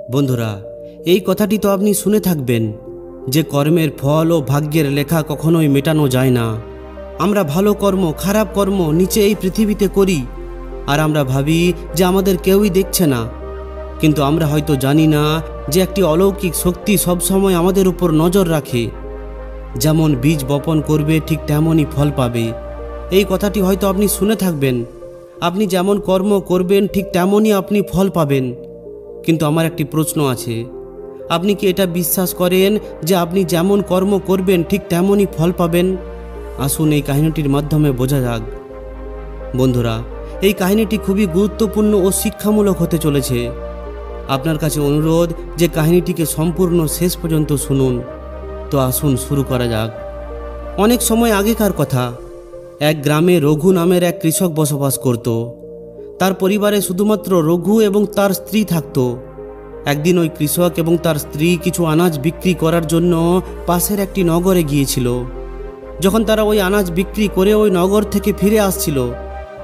বন্ধুরা, এই কথাটি তো আপনি শুনে থাকবেন যে কর্মের ফল ও ভাগ্যের লেখা কখনোই মেটানো যায় না। আমরা ভালো কর্ম খারাপ কর্ম নিচে এই পৃথিবীতে করি, আর আমরা ভাবি যে আমাদের কেউই দেখছে না। কিন্তু আমরা হয়তো জানি না যে একটি অলৌকিক শক্তি সবসময় আমাদের উপর নজর রাখে। যেমন বীজ বপন করবে ঠিক তেমনই ফল পাবে। এই কথাটি হয়তো আপনি শুনে থাকবেন। আপনি যেমন কর্ম করবেন ঠিক তেমনই আপনি ফল পাবেন। কিন্তু আমার একটি প্রশ্ন আছে, আপনি কি এটা বিশ্বাস করেন যে আপনি যেমন কর্ম করবেন ঠিক তেমনই ফল পাবেন? আসুন এই কাহিনীটির মাধ্যমে বোঝা যাক। বন্ধুরা, এই কাহিনীটি খুবই গুরুত্বপূর্ণ ও শিক্ষামূলক হতে চলেছে। আপনার কাছে অনুরোধ যে কাহিনীটিকে সম্পূর্ণ শেষ পর্যন্ত শুনুন। তো আসুন শুরু করা যাক। অনেক সময় আগেকার কথা, এক গ্রামে রঘু নামের এক কৃষক বসবাস করত। তার পরিবারে শুধুমাত্র রঘু এবং তার স্ত্রী থাকত। একদিন ওই কৃষক এবং তার স্ত্রী কিছু আনাজ বিক্রি করার জন্য পাশের একটি নগরে গিয়েছিল। যখন তারা ওই আনাজ বিক্রি করে ওই নগর থেকে ফিরে আসছিল,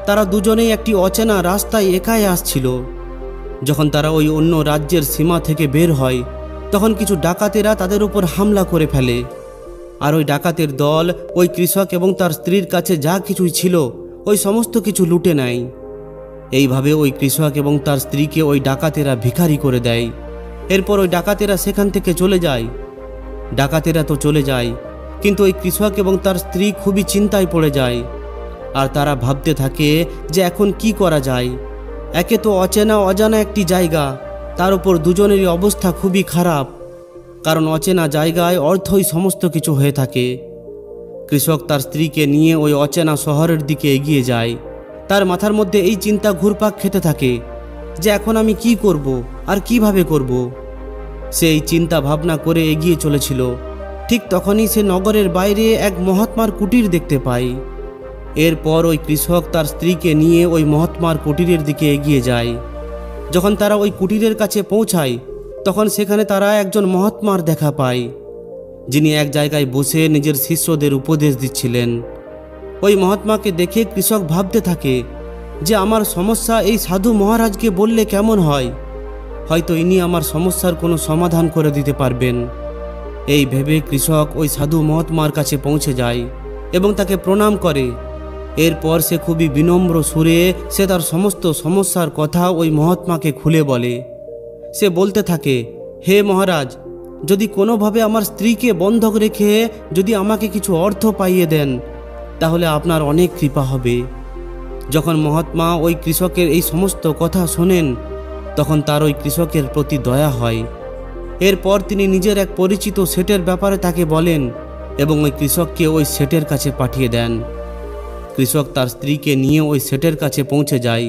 তারা দুজনেই একটি অচেনা রাস্তায় একাই আসছিল। যখন তারা ওই অন্য রাজ্যের সীমা থেকে বের হয়, তখন কিছু ডাকাতেরা তাদের উপর হামলা করে ফেলে। আর ওই ডাকাতের দল ওই কৃষক এবং তার স্ত্রীর কাছে যা কিছুই ছিল ওই সমস্ত কিছু লুটে নেয়। এইভাবে ওই কৃষক এবং তার স্ত্রীকে ওই ডাকাতেরা ভিখারি করে দেয়। এরপর ওই ডাকাতেরা সেখান থেকে চলে যায়। ডাকাতেরা তো চলে যায়, কিন্তু ওই কৃষক এবং তার স্ত্রী খুবই চিন্তায় পড়ে যায়। আর তারা ভাবতে থাকে যে এখন কি করা যায়। একে তো অচেনা অজানা একটি জায়গা, তার উপর দুজনেরই অবস্থা খুবই খারাপ, কারণ অচেনা জায়গায় অর্থই সমস্ত কিছু হয়ে থাকে। কৃষক তার স্ত্রীকে নিয়ে ওই অচেনা শহরের দিকে এগিয়ে যায়। তার মাথার মধ্যে এই চিন্তা ঘুরপাক খেতে থাকে যে এখন আমি কি করব আর কিভাবে করব। সে এই চিন্তা ভাবনা করে এগিয়ে চলেছিল। ঠিক তখনই সে নগরের বাইরে এক মহাত্মার কুটির দেখতে পায়। এরপর ওই কৃষক তার স্ত্রীকে নিয়ে ওই মহাত্মার কুটিরের দিকে এগিয়ে যায়। যখন তারা ওই কুটিরের কাছে পৌঁছায়, তখন সেখানে তারা একজন মহাত্মার দেখা পায়, যিনি এক জায়গায় বসে নিজের শিষ্যদের উপদেশ দিচ্ছিলেন। ওই মহাত্মাকে দেখে কৃষক ভাবতে থাকে যে আমার সমস্যা এই সাধু মহারাজকে বললে কেমন হয়, হয়তো ইনি আমার সমস্যার কোনো সমাধান করে দিতে পারবেন। এই ভেবে কৃষক ওই সাধু মহাত্মার কাছে পৌঁছে যায় এবং তাকে প্রণাম করে। এরপর সে খুবই বিনম্র সুরে সে তার সমস্ত সমস্যার কথা ওই মহাত্মাকে খুলে বলে। সে বলতে থাকে, হে মহারাজ, যদি কোনোভাবে আমার স্ত্রীকে বন্ধক রেখে যদি আমাকে কিছু অর্থ পাইয়ে দেন, তাহলে আপনার অনেক কৃপা হবে। যখন মহাত্মা ওই কৃষকের এই সমস্ত কথা শোনেন, তখন তার ওই কৃষকের প্রতি দয়া হয়। এরপর তিনি নিজের এক পরিচিত শেঠের ব্যাপারে তাকে বলেন এবং ওই কৃষককে ওই শেঠের কাছে পাঠিয়ে দেন। কৃষক তার স্ত্রীকে নিয়ে ওই শেঠের কাছে পৌঁছে যায়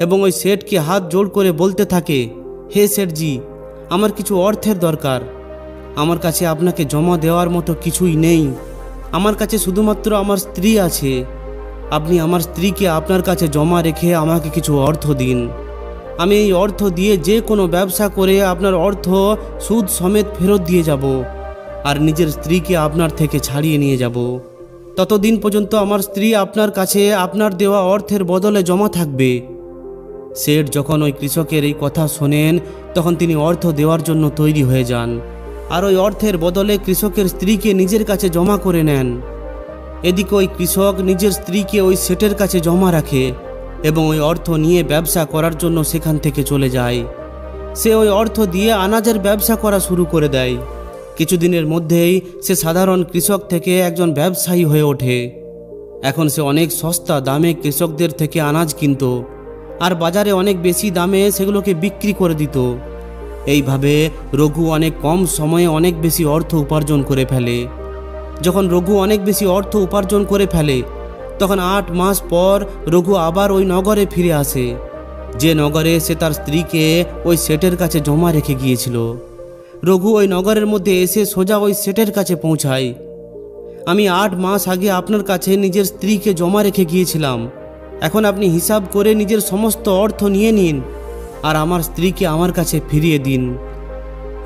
এবং ওই শেঠকে হাত জোড় করে বলতে থাকে, হে শেঠজি, আমার কিছু অর্থের দরকার। আমার কাছে আপনাকে জমা দেওয়ার মতো কিছুই নেই। আমার কাছে শুধুমাত্র আমার স্ত্রী আছে। আপনি আমার স্ত্রীকে আপনার কাছে জমা রেখে আমাকে কিছু অর্থ দিন। আমি এই অর্থ দিয়ে যে কোনো ব্যবসা করে আপনার অর্থ সুদ সমেত ফেরত দিয়ে যাব, আর নিজের স্ত্রীকে আপনার থেকে ছাড়িয়ে নিয়ে যাব। ততদিন পর্যন্ত আমার স্ত্রী আপনার কাছে আপনার দেওয়া অর্থের বদলে জমা থাকবে। শেঠ যখন ওই কৃষকের এই কথা শোনেন, তখন তিনি অর্থ দেওয়ার জন্য তৈরি হয়ে যান, আর ওই অর্থের বদলে কৃষকের স্ত্রীকে নিজের কাছে জমা করে নেন। এদিকে ওই কৃষক নিজের স্ত্রীকে ওই শেঠের কাছে জমা রাখে এবং ওই অর্থ নিয়ে ব্যবসা করার জন্য সেখান থেকে চলে যায়। সে ওই অর্থ দিয়ে আনাজের ব্যবসা করা শুরু করে দেয়। কিছুদিনের মধ্যেই সে সাধারণ কৃষক থেকে একজন ব্যবসায়ী হয়ে ওঠে। এখন সে অনেক সস্তা দামে কৃষকদের থেকে আনাজ কিনত, আর বাজারে অনেক বেশি দামে সেগুলোকে বিক্রি করে দিত। এইভাবে রঘু অনেক কম সময়ে অনেক বেশি অর্থ উপার্জন করে ফেলে। যখন রঘু অনেক বেশি অর্থ উপার্জন করে ফেলে, তখন 8 মাস পর রঘু আবার ওই নগরে ফিরে আসে, যে নগরে সে তার স্ত্রীকে ওই শেঠের কাছে জমা রেখে গিয়েছিল। রঘু ওই নগরের মধ্যে এসে সোজা ওই শেঠের কাছে পৌঁছায়। আমি 8 মাস আগে আপনার কাছে নিজের স্ত্রীকে জমা রেখে গিয়েছিলাম। এখন আপনি হিসাব করে নিজের সমস্ত অর্থ নিয়ে নিন, আর আমার স্ত্রীকে আমার কাছে ফিরিয়ে দিন।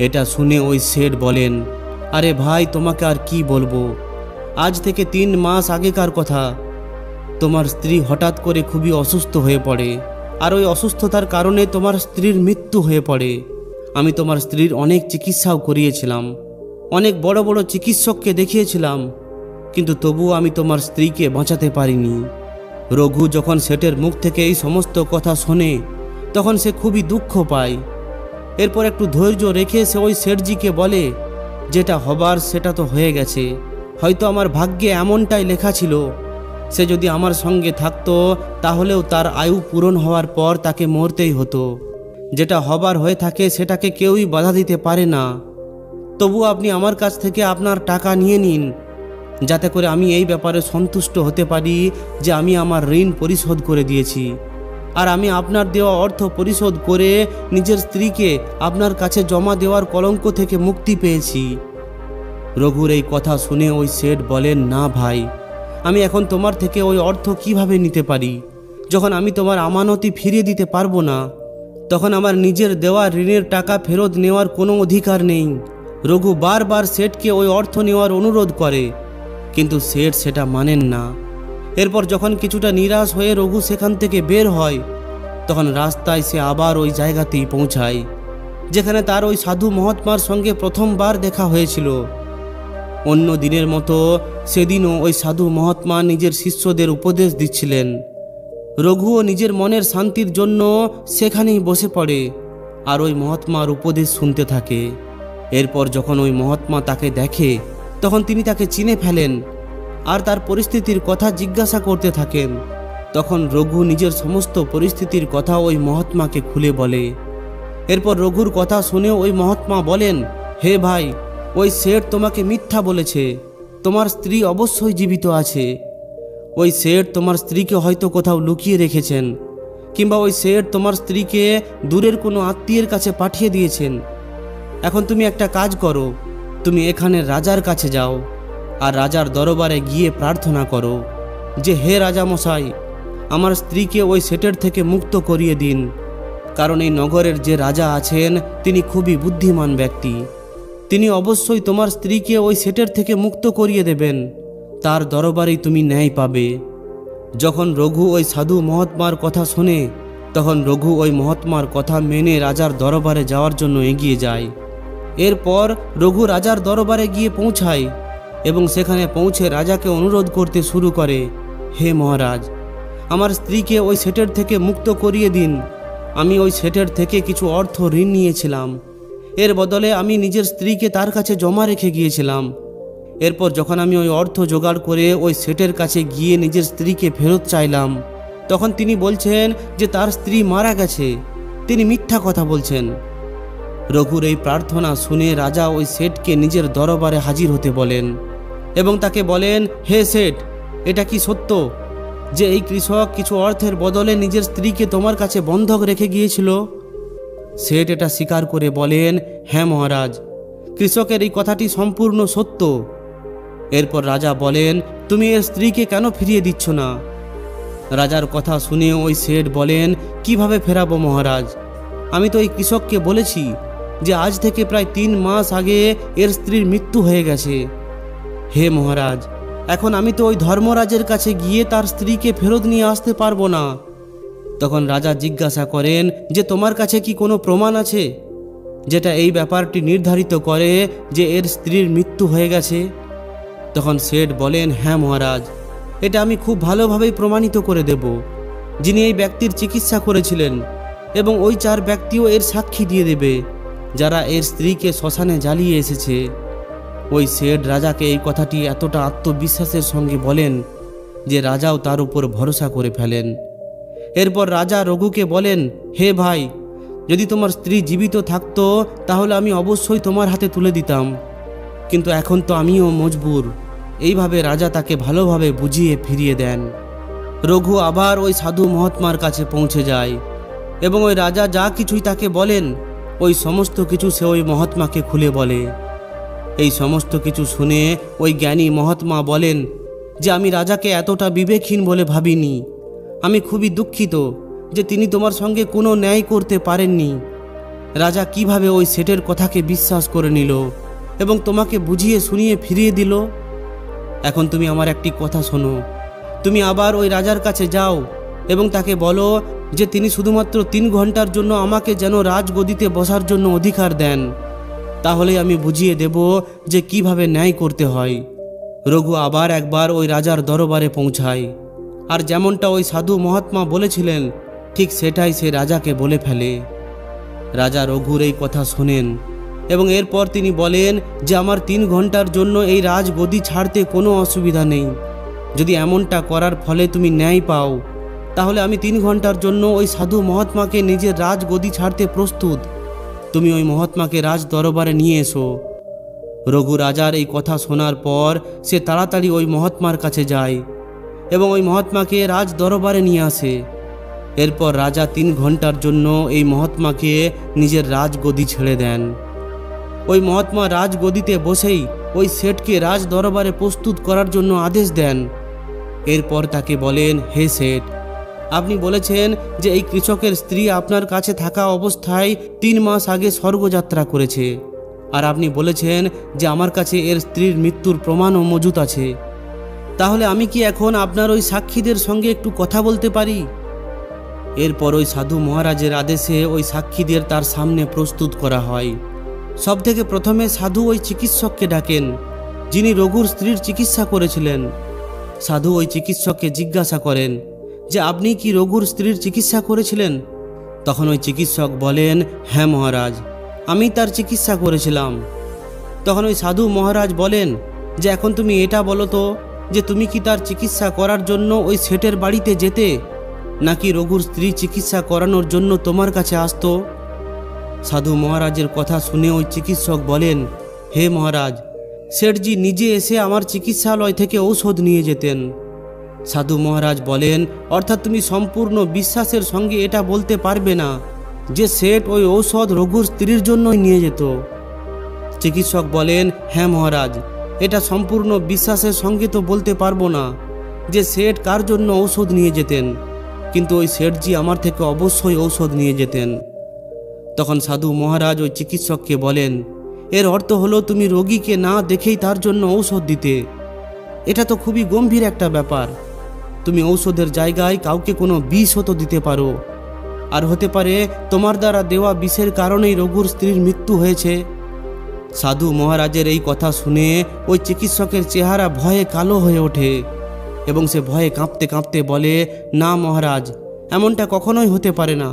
এটা শুনে ওই শেঠ বলেন, আরে ভাই, তোমাকে আর কি বলবো। আজ থেকে 3 মাস আগেকার কথা। তোমার স্ত্রী হঠাৎ করে খুবই অসুস্থ হয়ে পড়ে, আর ওই অসুস্থতার কারণে তোমার স্ত্রীর মৃত্যু হয়ে পড়ে। আমি তোমার স্ত্রীর অনেক চিকিৎসাও করিয়েছিলাম, অনেক বড় বড় চিকিৎসককে দেখিয়েছিলাম, কিন্তু তবুও আমি তোমার স্ত্রীকে বাঁচাতে পারিনি। রঘু যখন শেঠের মুখ থেকে এই সমস্ত কথা শোনে তখন সে খুবই দুঃখ পায়। এরপর একটু ধৈর্য রেখে সে ওই শেঠজিকে বলে, যেটা হবার সেটা তো হয়ে গেছে, হয়তো আমার ভাগ্যে এমনটাই লেখা ছিল। সে যদি আমার সঙ্গে থাকতো তাহলেও তার আয়ু পূরণ হওয়ার পর তাকে মরতেই হতো। যেটা হবার হয়ে থাকে সেটাকে কেউই বাধা দিতে পারে না। তবু আপনি আমার কাছ থেকে আপনার টাকা নিয়ে নিন, যাতে করে আমি এই ব্যাপারে সন্তুষ্ট হতে পারি যে আমি আমার ঋণ পরিশোধ করে দিয়েছি, আর আমি আপনার দেওয়া অর্থ পরিশোধ করে নিজের স্ত্রীকে আপনার কাছে জমা দেওয়ার কলঙ্ক থেকে মুক্তি পেয়েছি। রঘুর এই কথা শুনে ওই শেঠ বলেন, না ভাই, আমি এখন তোমার থেকে ওই অর্থ কিভাবে নিতে পারি, যখন আমি তোমার আমানতি ফিরিয়ে দিতে পারবো না? তখন আমার নিজের দেওয়া ঋণের টাকা ফেরত নেওয়ার কোনো অধিকার নেই। রঘু বারবার শেঠকে ওই অর্থ নেওয়ার অনুরোধ করে, কিন্তু শেঠ সেটা মানেন না। এরপর যখন কিছুটা নিরাশ হয়ে রঘু সেখান থেকে বের হয়, তখন রাস্তায় সে আবার ওই জায়গাতেই পৌঁছায় যেখানে তার ওই সাধু মহাত্মার সঙ্গে প্রথমবার দেখা হয়েছিল। অন্য দিনের মতো সেদিনও ওই সাধু মহাত্মা নিজের শিষ্যদের উপদেশ দিচ্ছিলেন। রঘুও নিজের মনের শান্তির জন্য সেখানেই বসে পড়ে আর ওই মহাত্মার উপদেশ শুনতে থাকে। এরপর যখন ওই মহাত্মা তাকে দেখে তখন তিনি তাকে চিনে ফেলেন আর তার পরিস্থিতির কথা জিজ্ঞাসা করতে থাকেন। তখন রঘু নিজের সমস্ত পরিস্থিতির কথা ওই মহাত্মাকে খুলে বলে। এরপর রঘুর কথা শুনে ওই মহাত্মা বলেন, হে ভাই, ওই শেঠ তোমাকে মিথ্যা বলেছে, তোমার স্ত্রী অবশ্যই জীবিত আছে। ওই শেঠ তোমার স্ত্রীকে হয়তো কোথাও লুকিয়ে রেখেছেন, কিংবা ওই শেঠ তোমার স্ত্রীকে দূরের কোনো আত্মীয়ের কাছে পাঠিয়ে দিয়েছেন। এখন তুমি একটা কাজ করো, তুমি এখানে রাজার কাছে যাও আর রাজার দরবারে গিয়ে প্রার্থনা করো যে, হে রাজামশাই, আমার স্ত্রীকে ওই শেঠের থেকে মুক্ত করিয়ে দিন, কারণ এই নগরের যে রাজা আছেন তিনি খুবই বুদ্ধিমান ব্যক্তি। তিনি অবশ্যই তোমার স্ত্রীকে ওই শেঠের থেকে মুক্ত করিয়ে দেবেন, তার দরবারেই তুমি ন্যায় পাবে। যখন রঘু ওই সাধু মহাত্মার কথা শোনে তখন রঘু ওই মহাত্মার কথা মেনে রাজার দরবারে যাওয়ার জন্য এগিয়ে যায়। এরপর রঘু রাজার দরবারে গিয়ে পৌঁছায় এবং সেখানে পৌঁছে রাজাকে অনুরোধ করতে শুরু করে, হে মহারাজ, আমার স্ত্রীকে ওই শেঠের থেকে মুক্ত করিয়ে দিন। আমি ওই শেঠের থেকে কিছু অর্থ ঋণ নিয়েছিলাম, এর বদলে আমি নিজের স্ত্রীকে তার কাছে জমা রেখে গিয়েছিলাম। এরপর যখন আমি ওই অর্থ জোগাড় করে ওই শেঠের কাছে গিয়ে নিজের স্ত্রীকে ফেরত চাইলাম, তখন তিনি বলছেন যে তার স্ত্রী মারা গেছে, তিনি মিথ্যা কথা বলছেন। রঘুর এই প্রার্থনা শুনে রাজা ওই শেঠকে নিজের দরবারে হাজির হতে বলেন এবং তাকে বলেন, হে শেঠ, এটা কি সত্য যে এই কৃষক কিছু অর্থের বদলে নিজের স্ত্রীকে তোমার কাছে বন্ধক রেখে গিয়েছিল? শেঠ এটা স্বীকার করে বলেন, হ্যাঁ মহারাজ, কৃষকের এই কথাটি সম্পূর্ণ সত্য। এরপর রাজা বলেন, তুমি এর স্ত্রীকে কেন ফিরিয়ে দিচ্ছ না? রাজার কথা শুনে ওই শেঠ বলেন, কিভাবে ফেরাবো মহারাজ? আমি তো এই কৃষককে বলেছি যে আজ থেকে প্রায় 3 মাস আগে এর স্ত্রীর মৃত্যু হয়ে গেছে। হে মহারাজ, এখন আমি তো ওই ধর্মরাজের কাছে গিয়ে তার স্ত্রীকে ফেরত নিয়ে আসতে পারবো না। তখন রাজা জিজ্ঞাসা করেন যে তোমার কাছে কি কোনো প্রমাণ আছে যেটা এই ব্যাপারটি নির্ধারিত করে যে এর স্ত্রীর মৃত্যু হয়ে গেছে? তখন শেঠ বলেন, হ্যাঁ মহারাজ, এটা আমি খুব ভালোভাবেই প্রমাণিত করে দেব। যিনি এই ব্যক্তির চিকিৎসা করেছিলেন এবং ওই 4 ব্যক্তিও এর সাক্ষী দিয়ে দেবে যারা এর স্ত্রীকে শ্মশানে জ্বালিয়ে এসেছে। ওই শেঠ রাজাকে এই কথাটি এতটা আত্মবিশ্বাসের সঙ্গে বলেন যে রাজাও তার উপর ভরসা করে ফেলেন। এরপর রাজা রঘুকে বলেন, হে ভাই, যদি তোমার স্ত্রী জীবিত থাকতো তাহলে আমি অবশ্যই তোমার হাতে তুলে দিতাম, কিন্তু এখন তো আমিও মজবুর। এইভাবে রাজা তাকে ভালোভাবে বুঝিয়ে ফিরিয়ে দেন। রঘু আবার ওই সাধু মহাত্মার কাছে পৌঁছে যায় এবং ওই রাজা যা কিছুই তাকে বলেন ওই সমস্ত কিছু সে ওই মহাত্মাকে খুলে বলে। এই সমস্ত কিছু শুনে ওই জ্ঞানী মহাত্মা বলেন যে আমি রাজাকে এতটা বিবেকহীন বলে ভাবিনি। আমি খুবই দুঃখিত যে তিনি তোমার সঙ্গে কোনো ন্যায় করতে পারেননি। রাজা কিভাবে ওই শেঠের কথাকে বিশ্বাস করে নিল এবং তোমাকে বুঝিয়ে শুনিয়ে ফিরিয়ে দিল। এখন তুমি আমার একটি কথা শোনো, তুমি আবার ওই রাজার কাছে যাও এবং তাকে বলো যে তিনি শুধুমাত্র 3 ঘন্টার জন্য আমাকে যেন রাজগদিতে বসার জন্য অধিকার দেন, তাহলে আমি বুঝিয়ে দেব যে কিভাবে ন্যায় করতে হয়। রঘু আবার একবার ওই রাজার দরবারে পৌঁছায়, আর যেমনটা ওই সাধু মহাত্মা বলেছিলেন ঠিক সেটাই সে রাজাকে বলে ফেলে। রাজা রঘুর এই কথা শোনেন এবং এরপর তিনি বলেন যে আমার 3 ঘন্টার জন্য এই রাজগদি ছাড়তে কোনো অসুবিধা নেই। যদি এমনটা করার ফলে তুমি ন্যায় পাও, তাহলে আমি 3 ঘন্টার জন্য ওই সাধু মহাত্মাকে নিজের রাজগদি ছাড়তে প্রস্তুত। তুমি ওই মহাত্মাকে রাজ দরবারে নিয়ে এসো। রঘু রাজার এই কথা শোনার পর সে তাড়াতাড়ি ওই মহাত্মার কাছে যায় এবং ওই মহাত্মাকে রাজ দরবারে নিয়ে আসে। এরপর রাজা 3 ঘন্টার জন্য এই মহাত্মাকে নিজের রাজগদি ছেড়ে দেন। ওই মহাত্মা রাজগদিতে বসেই ওই শেঠকে রাজ দরবারে প্রস্তুত করার জন্য আদেশ দেন। এরপর তাকে বলেন, হে শেঠ, আপনি বলেছেন যে এই কৃষকের স্ত্রী আপনার কাছে থাকা অবস্থায় 3 মাস আগে স্বর্গযাত্রা করেছে, আর আপনি বলেছেন যে আমার কাছে এর স্ত্রীর মৃত্যুর প্রমাণও মজুদ আছে। তাহলে আমি কি এখন আপনার ওই সাক্ষীদের সঙ্গে একটু কথা বলতে পারি? এরপর ওই সাধু মহারাজের আদেশে ওই সাক্ষীদের তার সামনে প্রস্তুত করা হয়। সবথেকে প্রথমে সাধু ওই চিকিৎসককে ডাকেন, যিনি রঘুর স্ত্রীর চিকিৎসা করেছিলেন। সাধু ওই চিকিৎসককে জিজ্ঞাসা করেন যে আপনি কি রঘুর স্ত্রীর চিকিৎসা করেছিলেন? তখন ওই চিকিৎসক বলেন, হ্যাঁ মহারাজ, আমি তার চিকিৎসা করেছিলাম। তখন ওই সাধু মহারাজ বলেন যে এখন তুমি এটা বলো তো যে তুমি কি তার চিকিৎসা করার জন্য ওই শেঠের বাড়িতে যেতে, নাকি রঘুর স্ত্রী চিকিৎসা করানোর জন্য তোমার কাছে আসতো? সাধু মহারাজের কথা শুনে ওই চিকিৎসক বলেন, হে মহারাজ, শেঠজি নিজে এসে আমার চিকিৎসালয় থেকে ঔষধ নিয়ে যেতেন। সাধু মহারাজ বলেন, অর্থাৎ তুমি সম্পূর্ণ বিশ্বাসের সঙ্গে এটা বলতে পারবে না যে শেঠ ওই ঔষধ রঘুর স্ত্রীর জন্যই নিয়ে যেত? চিকিৎসক বলেন, হ্যাঁ মহারাজ, এটা সম্পূর্ণ বিশ্বাসের সঙ্গে তো বলতে পারবো না যে শেঠ কার জন্য ঔষধ নিয়ে যেতেন, কিন্তু ওই শেঠজি আমার থেকে অবশ্যই ঔষধ নিয়ে যেতেন। তখন সাধু মহারাজ ওই চিকিৎসককে বলেন, এর অর্থ হলো তুমি রোগীকে না দেখেই তার জন্য ঔষধ দিতে। এটা তো খুবই গম্ভীর একটা ব্যাপার। তুমি ঔষধের জায়গায় কাউকে কোনো বিষও তো দিতে পারো, আর হতে পারে তোমার দ্বারা দেওয়া বিষের কারণেই রঘুর স্ত্রীর মৃত্যু হয়েছে। সাধু মহারাজের এই কথা শুনে ওই চিকিৎসকের চেহারা ভয়ে কালো হয়ে ওঠে এবং সে ভয়ে কাঁপতে কাঁপতে বলে, না মহারাজ, এমনটা কখনোই হতে পারে না।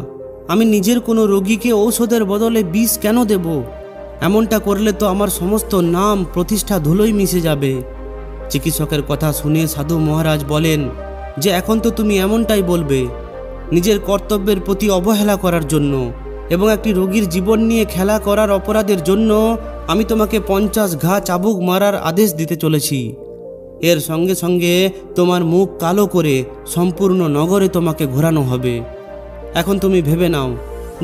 আমি নিজের কোনো রোগীকে ঔষধের বদলে বিষ কেন দেব? এমনটা করলে তো আমার সমস্ত নাম প্রতিষ্ঠা ধুলোয় মিশে যাবে। চিকিৎসকের কথা শুনে সাধু মহারাজ বলেন যে এখন তো তুমি এমনটাই বলবে নিজের কর্তব্যের প্রতি অবহেলা করার জন্য এবং একটি রোগীর জীবন নিয়ে খেলা করার অপরাধের জন্য আমি তোমাকে 50 ঘা চাবুক মারার আদেশ দিতে চলেছি। এর সঙ্গে সঙ্গে তোমার মুখ কালো করে সম্পূর্ণ নগরে তোমাকে ঘোরানো হবে। এখন তুমি ভেবে নাও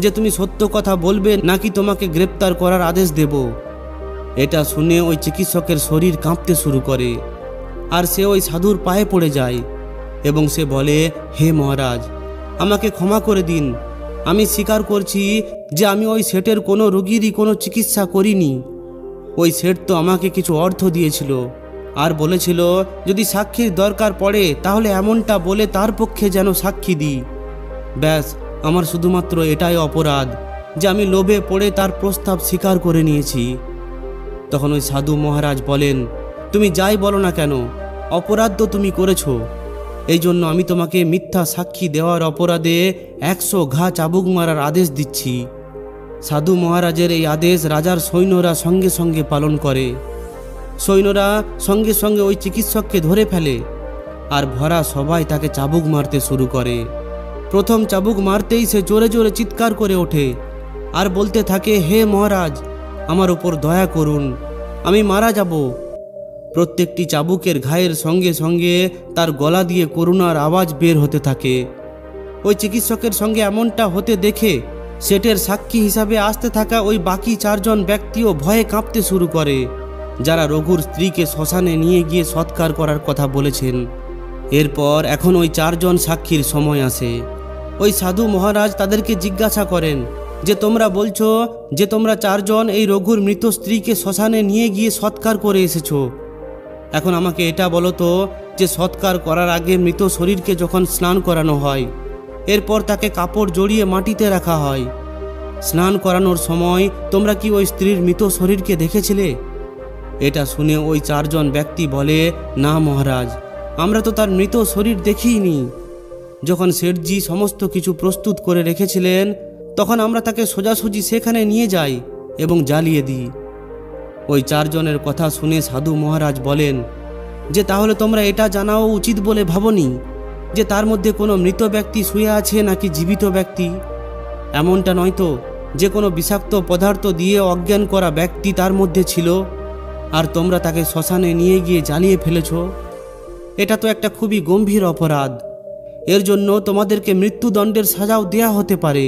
যে তুমি সত্য কথা বলবে নাকি তোমাকে গ্রেপ্তার করার আদেশ দেব। এটা শুনে ওই চিকিৎসকের শরীর কাঁপতে শুরু করে আর সে ওই সাধুর পায়ে পড়ে যায় এবং সে বলে, হে মহারাজ, আমাকে ক্ষমা করে দিন। আমি স্বীকার করছি যে আমি ওই শেঠের কোনো রোগীরই কোনো চিকিৎসা করিনি। ওই শেঠ তো আমাকে কিছু অর্থ দিয়েছিল আর বলেছিল যদি সাক্ষীর দরকার পড়ে তাহলে এমনটা বলে তার পক্ষে যেন সাক্ষী দিই। ব্যাস, আমার শুধুমাত্র এটাই অপরাধ যে আমি লোভে পড়ে তার প্রস্তাব স্বীকার করে নিয়েছি। তখন ওই সাধু মহারাজ বলেন, তুমি যাই বলো না কেন, অপরাধ তো তুমি করেছো। এই জন্য আমি তোমাকে মিথ্যা সাক্ষী দেওয়ার অপরাধে 100 ঘা চাবুক মারার আদেশ দিচ্ছি। সাধু মহারাজের এই আদেশ রাজার সৈন্যরা সঙ্গে সঙ্গে পালন করে। সৈন্যরা সঙ্গে সঙ্গে ওই চিকিৎসককে ধরে ফেলে আর ভরা সবাই তাকে চাবুক মারতে শুরু করে। প্রথম চাবুক মারতেই সে জোরে জোরে চিৎকার করে ওঠে আর বলতে থাকে, হে মহারাজ, আমার উপর দয়া করুন, আমি মারা যাব। প্রত্যেকটি চাবুকের ঘায়ের সঙ্গে সঙ্গে তার গলা দিয়ে করুণার আওয়াজ বের হতে থাকে। ওই চিকিৎসকের সঙ্গে এমনটা হতে দেখে শেঠের সাক্ষী হিসাবে আসতে থাকা ওই বাকি 4 জন ব্যক্তিও ভয়ে কাঁপতে শুরু করে, যারা রঘুর স্ত্রীকে শ্মশানে নিয়ে গিয়ে সৎকার করার কথা বলেছেন। এরপর এখন ওই 4 জন সাক্ষীর সময় আসে। ওই সাধু মহারাজ তাদেরকে জিজ্ঞাসা করেন যে তোমরা বলছো যে তোমরা 4 জন এই রঘুর মৃত স্ত্রীকে শ্মশানে নিয়ে গিয়ে সৎকার করে এসেছো। এখন আমাকে এটা বলো তো যে সৎকার করার আগে মৃত শরীরকে যখন স্নান করানো হয় এরপর তাকে কাপড় জড়িয়ে মাটিতে রাখা হয়। স্নান করানোর সময় তোমরা কি ওই স্ত্রীর মৃত শরীরকে দেখেছিলে? এটা শুনে ওই 4 জন ব্যক্তি বলে, না মহারাজ, আমরা তো তার মৃত শরীর দেখিনি। যখন শেঠজি সমস্ত কিছু প্রস্তুত করে রেখেছিলেন তখন আমরা তাকে সোজাসুজি সেখানে নিয়ে যাই এবং জ্বালিয়ে দিই। ওই 4 জনের কথা শুনে সাধু মহারাজ বলেন যে তাহলে তোমরা এটা জানাও উচিত বলে ভাবনি যে তার মধ্যে কোনো মৃত ব্যক্তি শুয়ে আছে নাকি জীবিত ব্যক্তি? এমনটা নয়তো যে কোনো বিষাক্ত পদার্থ দিয়ে অজ্ঞান করা ব্যক্তি তার মধ্যে ছিল আর তোমরা তাকে শ্মশানে নিয়ে গিয়ে জ্বালিয়ে ফেলেছ? এটা তো একটা খুবই গম্ভীর অপরাধ। এর জন্য তোমাদেরকে মৃত্যুদণ্ডের সাজাও দেয়া হতে পারে।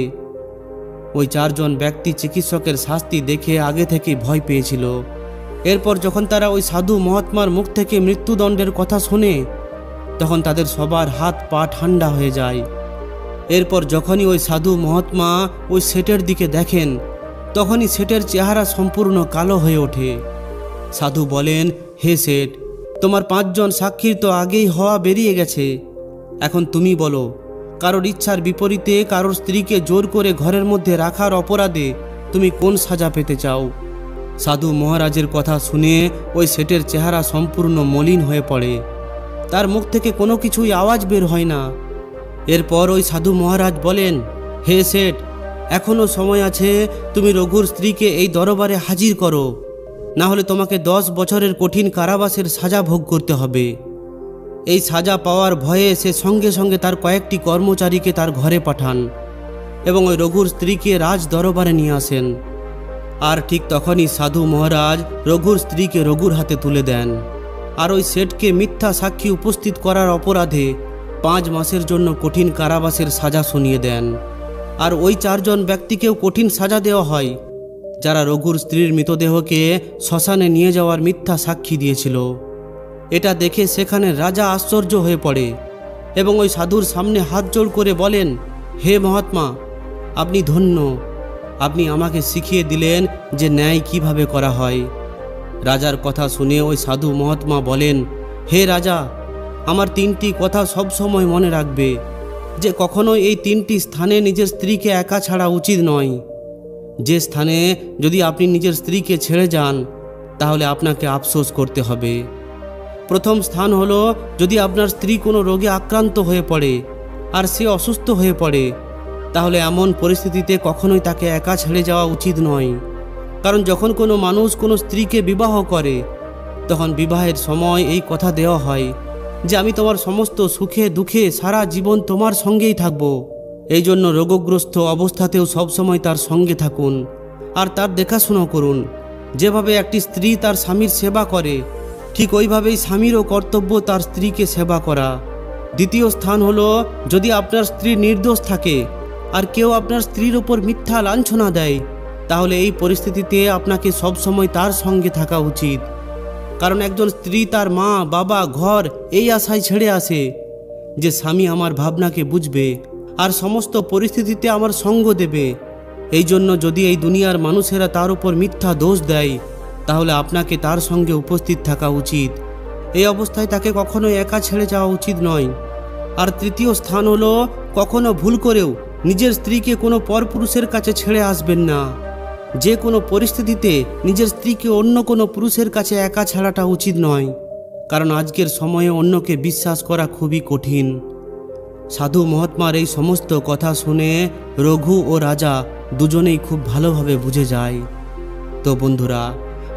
ওই 4 জন ব্যক্তি চিকিৎসকের শাস্তি দেখে আগে থেকেই ভয় পেয়েছিল। এরপর যখন তারা ওই সাধু মহাত্মার মুখ থেকে মৃত্যুদণ্ডের কথা শোনে তখন তাদের সবার হাত পা ঠান্ডা হয়ে যায়। এরপর যখনই ওই সাধু মহাত্মা ওই শেঠের দিকে দেখেন তখনই শেঠের চেহারা সম্পূর্ণ কালো হয়ে ওঠে। সাধু বলেন, হে শেঠ, তোমার 5 জন সাক্ষীর তো আগেই হওয়া বেরিয়ে গেছে। এখন তুমি বলো, কারোর ইচ্ছার বিপরীতে কারোর স্ত্রীকে জোর করে ঘরের মধ্যে রাখার অপরাধে তুমি কোন সাজা পেতে চাও? সাধু মহারাজের কথা শুনে ওই শেঠের চেহারা সম্পূর্ণ মলিন হয়ে পড়ে। তার মুখ থেকে কোনো কিছুই আওয়াজ বের হয় না। এরপর ওই সাধু মহারাজ বলেন, হে শেঠ, এখনও সময় আছে, তুমি রঘুর স্ত্রীকে এই দরবারে হাজির করো, না হলে তোমাকে 10 বছরের কঠিন কারাবাসের সাজা ভোগ করতে হবে। এই সাজা পাওয়ার ভয়ে সে সঙ্গে সঙ্গে তার কয়েকটি কর্মচারীকে তার ঘরে পাঠান এবং ওই রঘুর স্ত্রীকে রাজ দরবারে নিয়ে আসেন। আর ঠিক তখনই সাধু মহারাজ রঘুর স্ত্রীকে রঘুর হাতে তুলে দেন আর ওই শেঠকে মিথ্যা সাক্ষী উপস্থিত করার অপরাধে 5 মাসের জন্য কঠিন কারাবাসের সাজা শুনিয়ে দেন। আর ওই 4 জন ব্যক্তিকেও কঠিন সাজা দেওয়া হয় যারা রঘুর স্ত্রীর মৃতদেহকে শ্মশানে নিয়ে যাওয়ার মিথ্যা সাক্ষী দিয়েছিল। এটা দেখে সেখানে রাজা আশ্চর্য হয়ে পড়ে এবং ওই সাধুর সামনে হাত জোড় করে বলেন, হে মহাত্মা, আপনি ধন্য, আপনি আমাকে শিখিয়ে দিলেন যে ন্যায় কিভাবে করা হয়। রাজার কথা শুনে ওই সাধু মহাত্মা বলেন, হে রাজা, আমার 3টি কথা সবসময় মনে রাখবে যে কখনোই এই 3টি স্থানে নিজের স্ত্রীকে একা ছাড়া উচিত নয়। যে স্থানে যদি আপনি নিজের স্ত্রীকে ছেড়ে যান তাহলে আপনাকে আফসোস করতে হবে। প্রথম স্থান হলো যদি আপনার স্ত্রী কোনো রোগে আক্রান্ত হয়ে পড়ে আর সে অসুস্থ হয়ে পড়ে, তাহলে এমন পরিস্থিতিতে কখনোই তাকে একা ছেড়ে যাওয়া উচিত নয়। কারণ যখন কোনো মানুষ কোনো স্ত্রীকে বিবাহ করে তখন বিবাহের সময় এই কথা দেওয়া হয় যে আমি তোমার সমস্ত সুখে দুঃখে সারা জীবন তোমার সঙ্গেই থাকব। এই জন্য রোগগ্রস্ত অবস্থাতেও সবসময় তার সঙ্গে থাকুন আর তার দেখাশোনা করুন। যেভাবে একটি স্ত্রী তার স্বামীর সেবা করে ঠিক ওইভাবেই স্বামীরও কর্তব্য তার স্ত্রীকে সেবা করা। দ্বিতীয় স্থান হলো যদি আপনার স্ত্রী নির্দোষ থাকে আর কেউ আপনার স্ত্রীর ওপর মিথ্যা লাঞ্ছনা দেয়, তাহলে এই পরিস্থিতিতে আপনাকে সবসময় তার সঙ্গে থাকা উচিত। কারণ একজন স্ত্রী তার মা, বাবা, ঘর এই আশায় ছেড়ে আসে যে স্বামী আমার ভাবনাকে বুঝবে আর সমস্ত পরিস্থিতিতে আমার সঙ্গ দেবে। এই জন্য যদি এই দুনিয়ার মানুষেরা তার উপর মিথ্যা দোষ দেয় তাহলে আপনাকে তার সঙ্গে উপস্থিত থাকা উচিত। এই অবস্থায় তাকে কখনো একা ছেড়ে যাওয়া উচিত নয়। আর তৃতীয় স্থান হলো কখনো ভুল করেও নিজের স্ত্রীকে কোনো পরপুরুষের কাছে ছেড়ে আসবেন না। যে কোনো পরিস্থিতিতে নিজের স্ত্রীকে অন্য কোনো পুরুষের কাছে একা ছাড়াটা উচিত নয়, কারণ আজকের সময়ে অন্যকে বিশ্বাস করা খুবই কঠিন। সাধু মহাত্মার এই সমস্ত কথা শুনে রঘু ও রাজা দুজনেই খুব ভালোভাবে বুঝে যায়। তো বন্ধুরা,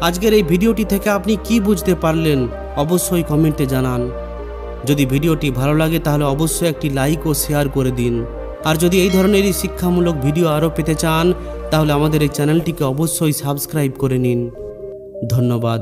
আজকের এই ভিডিওটি থেকে আপনি কি বুঝতে পারলেন অবশ্যই কমেন্টে জানান। যদি ভিডিওটি ভালো লাগে তাহলে অবশ্যই একটি লাইক ও শেয়ার করে দিন। আর যদি এই ধরনেরই শিক্ষামূলক ভিডিও আরও পেতে চান তাহলে আমাদের এই চ্যানেলটিকে অবশ্যই সাবস্ক্রাইব করে নিন। ধন্যবাদ।